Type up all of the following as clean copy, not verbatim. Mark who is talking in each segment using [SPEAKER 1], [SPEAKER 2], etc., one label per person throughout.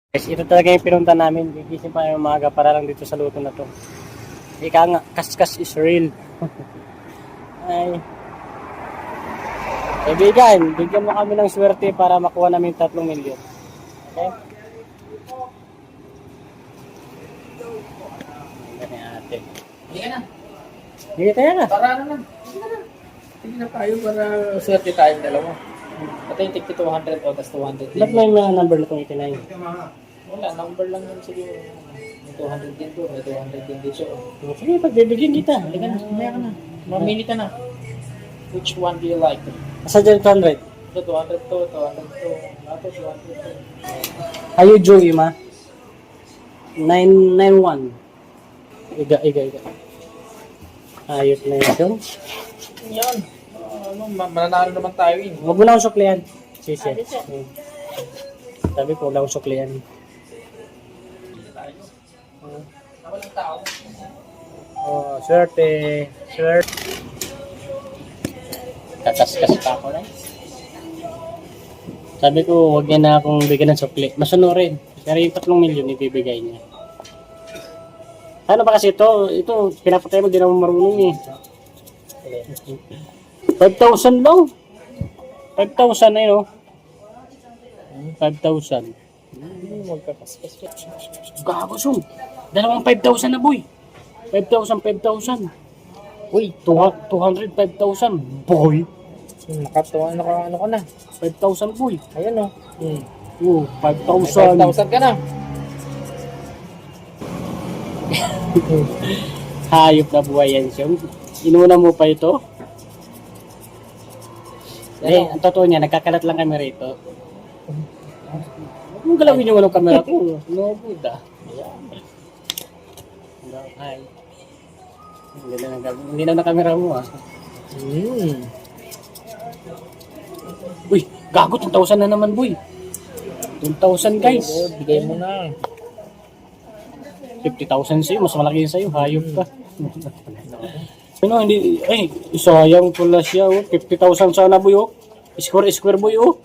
[SPEAKER 1] Guys, ito talaga yung pinunta namin. Gigising pa yung umaga para lang dito sa luto na to. Ika nga, kaskas is real. Ay. Kaibigan, bigyan mo kami ng swerte para makuha namin 3 milyon. Okay? Ganyan ate.
[SPEAKER 2] Hindi ka na.
[SPEAKER 1] Hindi tayo na.
[SPEAKER 2] Para ano na. Sige na tayo para swerte tayong dalawa. Ito yung tigti 200 o tas 200 din.
[SPEAKER 1] Ba't may mga number na itong 89?
[SPEAKER 2] Wala, number lang yun siguro. May 200 din to, may 200 din dito.
[SPEAKER 1] Sige, pagbibigyan kita.
[SPEAKER 2] Halika na, mamaya ka na. Mamili ka na. Which one do you like?
[SPEAKER 1] Asa dyan 200?
[SPEAKER 2] Ito 200 to, 200 to. Ito 200 to.
[SPEAKER 1] Ayo Joey ma. 991. Iga. Ayos na yun.
[SPEAKER 2] Yan. Mananalo naman tayo eh.
[SPEAKER 1] Huwag mo na akong suklihan. Sisi. Sabi ko, wala akong suklihan.
[SPEAKER 2] Walang tao.
[SPEAKER 1] Oh, swerte. Swerte. Kakas-kas pa ako na. Sabi ko, huwag niya na akong bigyan ng sukli. Masunurin. Pero yung 3 milyon ibibigay niya. Ano ba kasi ito? Ito, pinapatay mo, di naman marunong eh. 5,000 lang. 5,000 na yun, oh. 5,000.
[SPEAKER 2] Magkakaskas ka.
[SPEAKER 1] Gago, sum. Dalawang 5,000 na, boy. 5,000. Uy, 200, 5,000. Boy.
[SPEAKER 2] Nakatuwa, ano ka na.
[SPEAKER 1] 5,000, boy.
[SPEAKER 2] Ayun o.
[SPEAKER 1] Oh, 5,000.
[SPEAKER 2] 5,000 ka na.
[SPEAKER 1] Hayop na buhay yan, sum. Inuna mo pa ito? Eh, ang totoo niya, nagkakalat lang kami rito. Huwag mong galawin yung walang camera ko. No, Buddha. Ay. Hindi na camera mo, ah. Uy, gago, 2,000 na naman, boy. 2,000, guys.
[SPEAKER 2] Bigay mo na.
[SPEAKER 1] 50,000 sa'yo, mas malaki yun sa'yo. Hayop ka. Ano, hindi, sayang pala siya, oh. 50,000 sana, boy, oh. Square, boy, oh.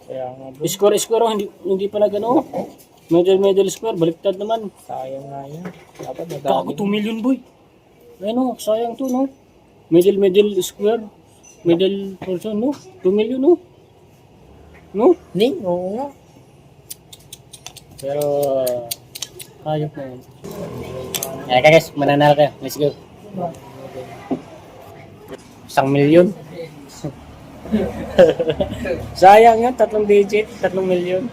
[SPEAKER 2] Kaya nga bro.
[SPEAKER 1] Square, oh. Hindi pala gano'n, oh. Middle square, baliktad naman.
[SPEAKER 2] Sayang nga yan. Dapat
[SPEAKER 1] Gago,
[SPEAKER 2] madami.
[SPEAKER 1] 2 million, boy. Ayun, oh, sayang to, no. Middle square. Middle person, no. 2 million, no. No?
[SPEAKER 2] Oo nga.
[SPEAKER 1] Pero, hayop na yun. Kaya guys, mananalo kayo. Let's go. 1 milyon. Sayang yan, 3 digit, 3 milyon.